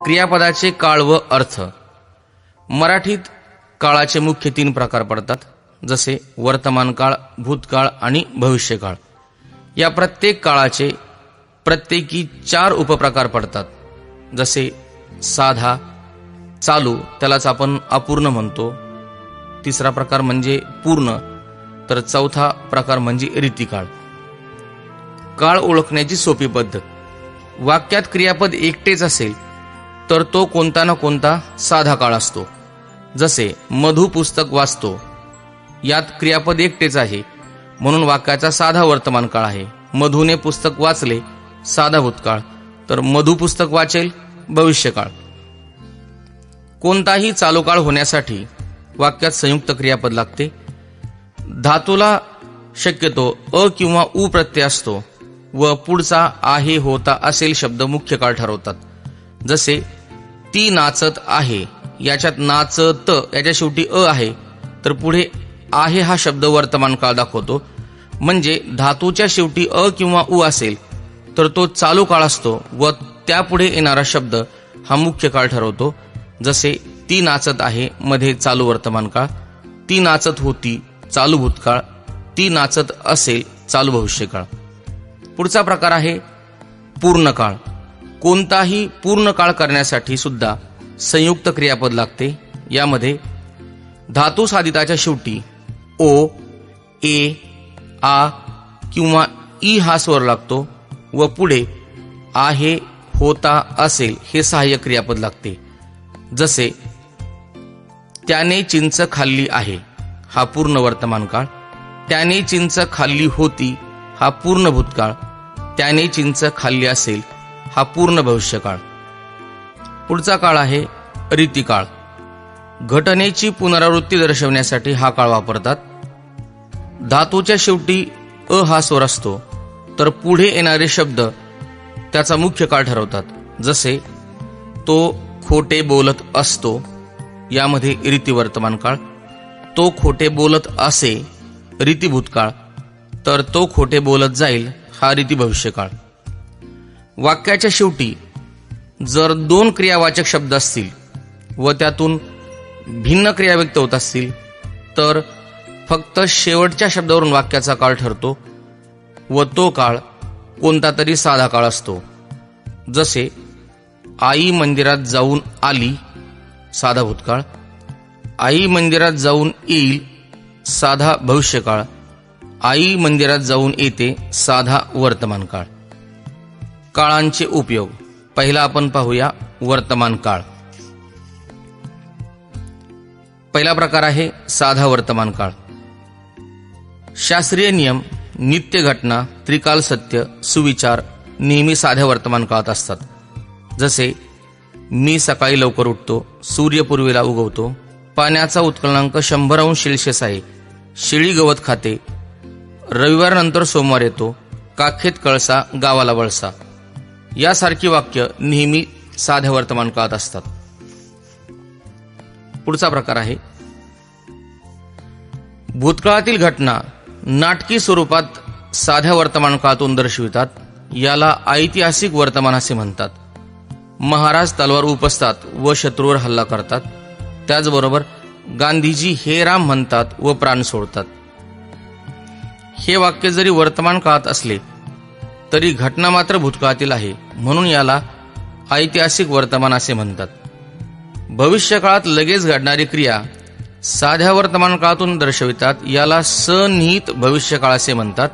क्रियापदाचे काळ व अर्थ. मराठीत काळाचे मुख्य 3 प्रकार पडतात, जसे वर्तमान काळ, भूतकाळ आणि भविष्यकाळ. या प्रत्येक काळाचे प्रत्येकी 4 उपप्रकार पडतात, जसे साधा, चालू, त्यालाच आपण अपूर्ण म्हणतो. तिसरा प्रकार म्हणजे पूर्ण, तर चौथा प्रकार म्हणजे रीतिकाळ. काळ ओळखण्याची सोपी पद्धत. वाक्यात क्रियापद एकटेच असेल तर तो कोणता ना कोणता साधा काळ असतो. जसे मधु पुस्तक वाचतो, यात क्रियापद एकटेच आहे म्हणून वाक्याचा साधा वर्तमान काळ आहे. मधुने पुस्तक वाचले, साधा भूतकाळ, तर मधु पुस्तक वाचेल, भविष्यकाळ. कोणताही चालू काळ होण्यासाठी वाक्यात संयुक्त क्रियापद लागते. धातूला शक्यतो अ किंवा उ प्रत्यय असतो व पुढचा आहे, होता असेल शब्द मुख्य काळ ठरवतात. जसे ती नाचत आहे, याच्यात नाचत याच्या शेवटी अ आहे, तर पुढे आहे हा शब्द वर्तमान काळ दाखवतो. म्हणजे धातूच्या शेवटी अ किंवा उ असेल तर तो चालू काळ असतो व त्यापुढे येणारा शब्द हा मुख्य काळ ठरवतो. जसे ती नाचत आहे मध्ये चालू वर्तमान काळ, ती नाचत होती चालू भूतकाळ, ती नाचत असेल चालू भविष्यकाळ. पुढचा प्रकार आहे पूर्ण काळ. कोणताही पूर्ण काळ करण्यासाठी सुद्धा संयुक्त क्रियापद लागते. यामध्ये धातू साधिताच्या शेवटी ओ, ए, आ किंवा ई हा स्वर लागतो व पुढे आहे, होता असेल हे सहाय्य क्रियापद लागते. जसे त्याने चिंच खाल्ली आहे हा पूर्ण वर्तमान काळ, त्याने चिंच खाल्ली होती हा पूर्ण भूतकाळ, त्याने चिंच खाल्ली असेल हा पूर्ण भविष्यकाळ. पुढचा काळ आहे रीतिकाळ. घटनेची पुनरावृत्ती दर्शवण्यासाठी हा काळ वापरतात. धातूच्या शेवटी अ हा स्वर असतो तर पुढे येणारे शब्द त्याचा मुख्य काळ ठरवतात. जसे तो खोटे बोलत असतो, यामध्ये रीती वर्तमान काळ. तो खोटे बोलत असे रीती भूतकाळ, तर तो खोटे बोलत जाईल हा रीती भविष्यकाळ. वाक्याच्या शेवटी जर 2 क्रियावाचक शब्द असतील व त्यातून भिन्न क्रिया व्यक्त होत असतील तर फक्त शेवटच्या शब्दावरून वाक्याचा काळ ठरतो व तो काळ कोणता तरी साधा काळ असतो. जसे आई मंदिरात जाऊन आली साधा भूतकाळ, आई मंदिरात जाऊन येईल साधा भविष्यकाळ, आई मंदिरात जाऊन येते साधा वर्तमान काळ. काळांचे उपयोग. पहिला आपण पाहूया वर्तमान काळ. पहिला प्रकार आहे साधा वर्तमान काळ. शास्त्रीय नियम, नित्य घटना, त्रिकाल सत्य, सुविचार नेहमी साध्या वर्तमान काळात असतात. जसे मी सकाळी लवकर उठतो, सूर्य पूर्वेला उगवतो, पाण्याचा उत्कलनांक 100° आहे, शेळी गवत खाते, रविवारनंतर सोमवार येतो, काखेत कळसा गावाला वळसा, यासारखी वाक्य नेहमी साध्या वर्तमान काळात असतात. पुढचा प्रकार आहे भूतकाळातील घटना नाटकी स्वरूपात साध्या वर्तमान काळातून दर्शवितात. याला ऐतिहासिक वर्तमान असे म्हणतात. महाराज तलवार उपसतात व शत्रूवर हल्ला करतात. त्याचबरोबर गांधीजी हे राम म्हणतात व प्राण सोडतात. हे वाक्य जरी वर्तमान काळात असले तरी घटना मात्र भूतकाळातील आहे म्हणून याला ऐतिहासिक वर्तमान असे म्हणतात. भविष्य काळात लगेच घडणारी क्रिया साध्या वर्तमान काळातून दर्शवितात. याला सनिहित भविष्य काळ असे म्हणतात.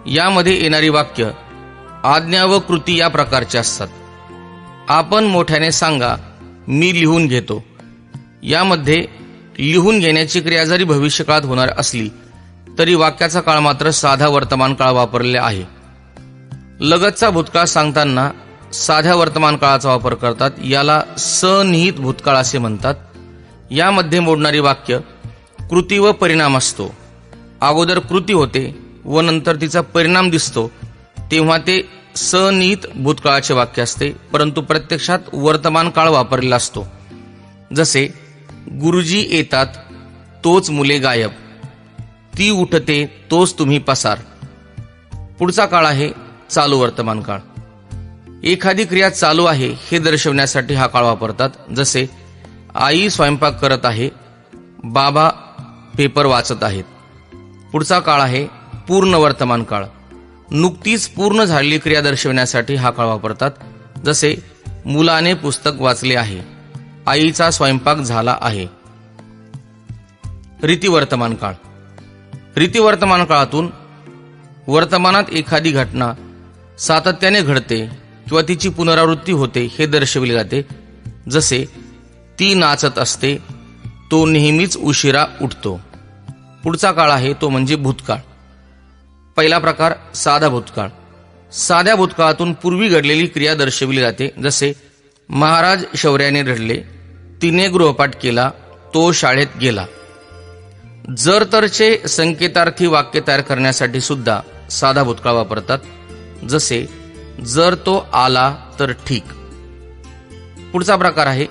यामध्ये येणारी वाक्य आज्ञा व कृती या प्रकारचे असतात. आपण मोठ्याने सांगा, मी लिहून घेतो. यामध्ये लिहून घेण्याची क्रिया जरी भविष्य काळात होणार असली तरी वाक्याचा काळ मात्र साधा वर्तमान काळ वापरलेला आहे. लगतचा भूतकाळ सांगताना साध्या वर्तमान काळाचा वापर करतात. याला सनिहित भूतकाळ असे म्हणतात. यामध्ये मोडणारी वाक्य कृती व परिणाम असतो. अगोदर कृती होते व नंतर तिचा परिणाम दिसतो तेव्हा ते सनिहित भूतकाळाचे वाक्य असते, परंतु प्रत्यक्षात वर्तमान काळ वापरलेला असतो. जसे गुरुजी येतात तोच मुले गायब, ती उठते तोच तुम्ही पसार. पुढचा काळ आहे चालू वर्तमान काळ. एखादी क्रिया चालू आहे हे दर्शवण्यासाठी हा काळ वापरतात. जसे आई स्वयंपाक करत आहे, बाबा पेपर वाचत आहेत. पुढचा काळ आहे पूर्ण वर्तमान काळ. नुकतीच पूर्ण झालेली क्रिया दर्शवण्यासाठी हा काळ वापरतात. जसे मुलाने पुस्तक वाचले आहे, आईचा स्वयंपाक झाला आहे. रीतिवर्तमान काळ. रीतिवर्तमान काळातून वर्तमानात एखादी घटना सातत्याने घडते किंवा तिची पुनरावृत्ती होते हे दर्शविले जाते. जसे ती नाचत असते, तो नेहमीच उशिरा उठतो. पुढचा काळ आहे तो म्हणजे भूतकाळ. पहिला प्रकार साधा भूतकाळ. साध्या भूतकाळातून पूर्वी घडलेली क्रिया दर्शविली जाते. जसे महाराज शौर्याने रडले, तिने गृहपाठ केला, तो शाळेत गेला. जर तरचे संकेतार्थी वाक्य तयार करण्यासाठी सुद्धा साधा भूतकाळ वापरतात. जसे जर तो आला तर ठीक. पुढचा प्रकार आहे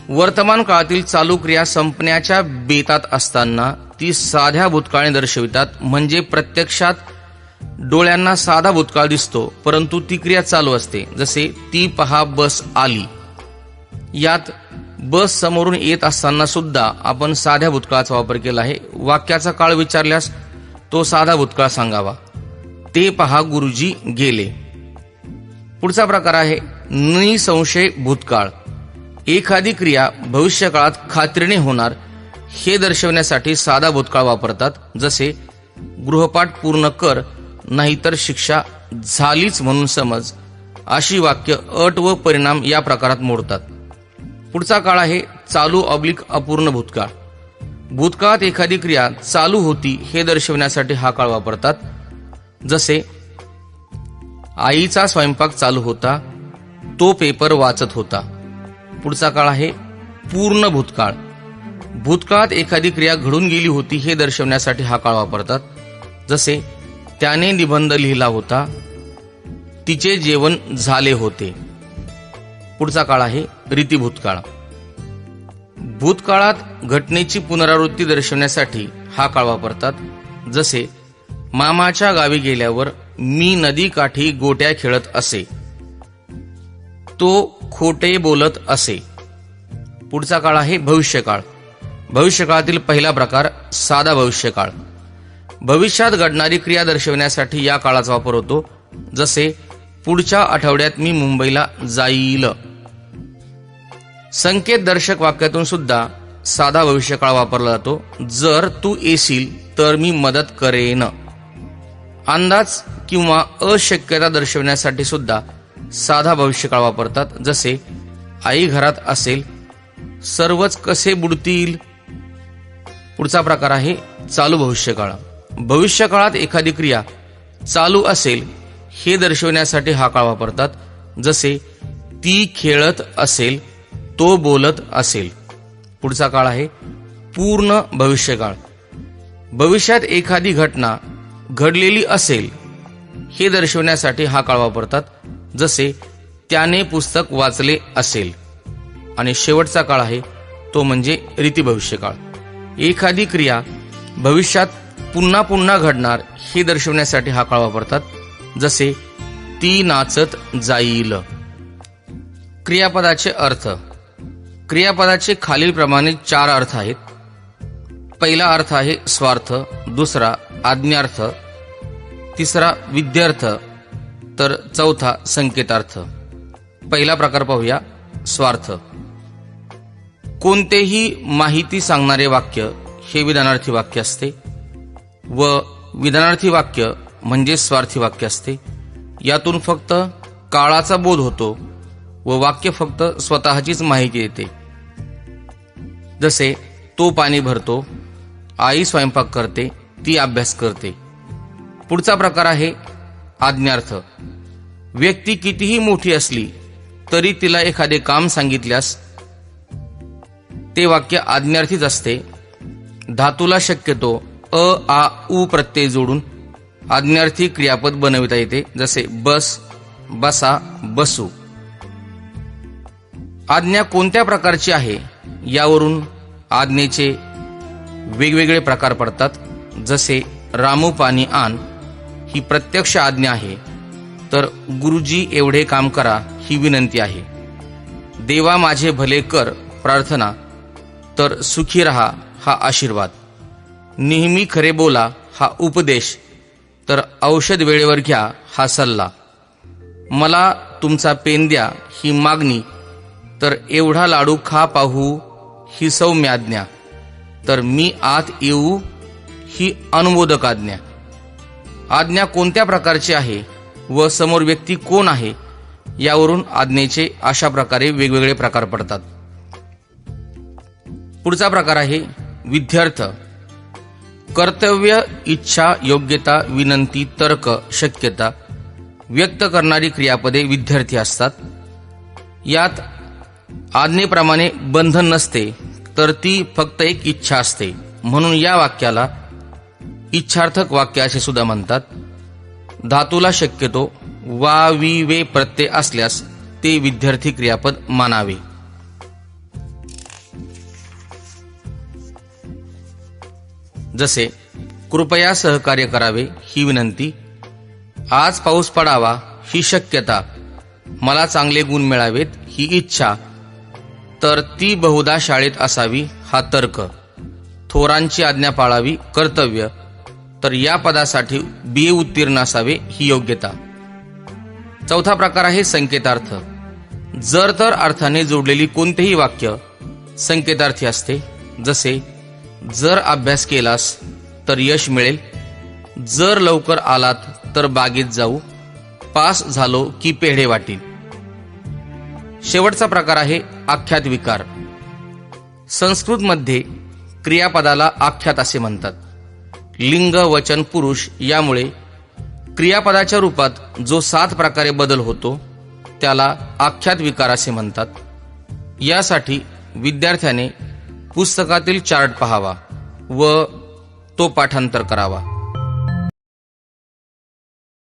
वर्तमान काळातील चालू क्रिया संपण्याच्या बेतात असताना ती साध्या भूतकाळाने दर्शवितात. म्हणजे प्रत्यक्षात डोळ्यांना साधा भूतकाळ दिसतो, परंतु ती क्रिया चालू असते. जसे ती पहा बस आली. यात बस समोरून येत असताना सुद्धा आपण साध्या भूतकाळाचा वापर केला आहे. वाक्याचा काळ विचारल्यास तो साधा भूतकाळ सांगावा. ते पहा गुरुजी गेले. पुढचा प्रकार आहे निसंशय भूतकाळ. एखादी क्रिया भविष्यकाळात खात्रीने होणार हे दर्शवण्यासाठी साधा भूतकाळ वापरतात. जसे गृहपाठ पूर्ण कर, नाहीतर शिक्षा झालीच म्हणून समज. अशी वाक्य अट व परिणाम या प्रकारात मोडतात. पुढचा काळ आहे चालू अपूर्ण भूतकाळ. भूतकाळात एखादी क्रिया चालू होती हे दर्शवण्यासाठी हा काळ वापरतात. जसे आईचा स्वयंपाक चालू होता, तो पेपर वाचत होता. पुढचा काळ आहे पूर्ण भूतकाळ. भूतकाळात एखादी क्रिया घडून गेली होती हे दर्शवण्यासाठी हा काळ वापरतात. जसे त्याने निबंध लिहिला होता, तिचे जेवण झाले होते. पुढचा काळ आहे रीतिभूतकाळ. भूतकाळात घटनेची पुनरावृत्ती दर्शवण्यासाठी हा काळ वापरतात. जसे मामाच्या गावी गेल्यावर मी नदीकाठी गोट्या खेळत असे, तो खोटे बोलत असे. पुढचा काळ आहे भविष्यकाळ. भविष्यकाळातील पहिला प्रकार साधा भविष्यकाळ. भविष्यात घडणारी क्रिया दर्शवण्यासाठी या काळाचा वापर होतो. जसे पुढच्या आठवड्यात मी मुंबईला जाईल. संकेत दर्शक वाक्यातून सुद्धा साधा भविष्यकाळ वापरला जातो. जर तू येशील तर मी मदत करेन. अंदाज किंवा अशक्यता दर्शवण्यासाठी सुद्धा साधा भविष्यकाळ वापरतात. जसे आई घरात असेल, सर्वच कसे बुडतील. पुढचा प्रकार आहे चालू भविष्यकाळ. भविष्यकाळात एखादी क्रिया चालू असेल हे दर्शवण्यासाठी हा काळ वापरतात. जसे ती खेळत असेल, तो बोलत असेल. पुढचा काळ आहे पूर्ण भविष्यकाळ. भविष्यात एखादी घटना घडलेली असेल हे दर्शवण्यासाठी हा काळ वापरतात. जसे त्याने पुस्तक वाचले असेल. आणि शेवटचा काळ आहे तो म्हणजे रीतिभविष्यकाळ. एखादी क्रिया भविष्यात पुन्हा पुन्हा घडणार हे दर्शवण्यासाठी हा काळ वापरतात. जसे ती नाचत जाईल. क्रियापदाचे अर्थ. क्रियापदाचे खालीलप्रमाणे 4 अर्थ आहेत. पहिला अर्थ आहे स्वार्थ, दुसरा आज्ञार्थ, तिसरा विद्यार्थ, तर चौथा संकेतार्थ. पहिला प्रकार पाहूया, स्वार्थ. कोणतेही माहिती सांगणारे वाक्य हे विधानार्थी वाक्य असते व विधानार्थी वाक्य म्हणजे स्वार्थी वाक्य असते. यातून फक्त काळाचा बोध होतो व वाक्य फक्त स्वतःचीच माहिती देते. जसे तो पाणी भरतो, आई स्वयंपाक करते, ती अभ्यास करते. पुढचा प्रकार आहे आज्ञार्थ. व्यक्ती कितीही मोठी असली तरी तिला एखादे काम सांगितल्यास ते वाक्य आज्ञार्थीच असते. धातूला शक्यतो अ, आ, उ प्रत्यय जोडून आज्ञार्थी क्रियापद बनविता येते. जसे बस, बसा, बसू. आज्ञा कोणत्या प्रकारची आहे यावरून आज्ञेचे वेगवेगळे प्रकार पडतात. जसे रामू पाणी आण ही प्रत्यक्ष आज्ञा आहे. तर गुरुजी एवढे काम करा ही विनंती आहे. देवा माझे भले कर प्रार्थना, तर सुखी रहा हा आशीर्वाद. नेहमी खरे बोला हा उपदेश, तर औषध वेळेवर घ्या हा सल्ला. मला तुमचा पेन द्या ही मागणी, तर एवढा लाडू खा पाहू ही सौम्य आज्ञा. तर मी आत येऊ ही अनुमोदक आज्ञा. आज्ञा कोणत्या प्रकारची आहे व समोर व्यक्ती कोण आहे यावरून आज्ञेचे अशा प्रकारे वेगवेगळे प्रकार पडतात. पुढचा प्रकार आहे विध्यर्थ. कर्तव्य, इच्छा, योग्यता, विनंती, तर्क, शक्यता व्यक्त करणारी क्रियापदे विध्यर्थी असतात. यात आज्ञेप्रमाणे बंधन नसते, तर ती फक्त एक इच्छा असते. म्हणून या वाक्याला इच्छार्थक वाक्य असे सुद्धा म्हणतात. धातूला शक्यतो वा, वी, वे प्रत्यय असल्यास ते विध्यर्थी क्रियापद मानावे. जसे कृपया सहकार्य करावे ही विनंती, आज पाऊस पडावा ही शक्यता, मला चांगले गुण मिळावेत ही इच्छा, तर ती बहुधा शाळेत असावी हा तर्क, थोरांची आज्ञा पाळावी कर्तव्य, तर या पदासाठी BA उत्तीर्ण असावे ही योग्यता. चौथा प्रकार आहे संकेतार्थ. जर तर अर्थाने जोडलेली कोणतेही वाक्य संकेतार्थी असते. जसे जर अभ्यास केलास तर यश मिळेल, जर लवकर आलात तर बागेत जाऊ, पास झालो की पेढे वाटील. शेवटचा प्रकार आहे आख्यात विकार. संस्कृतमध्ये क्रियापदाला आख्यात असे म्हणतात. लिंग, वचन, पुरुष यामुळे क्रियापदाच्या रूपात जो 7 प्रकारे बदल होतो त्याला आख्यात विकार असे म्हणतात. यासाठी विद्यार्थ्याने पुस्तकातील चार्ट पहावा व तो पाठांतर करावा.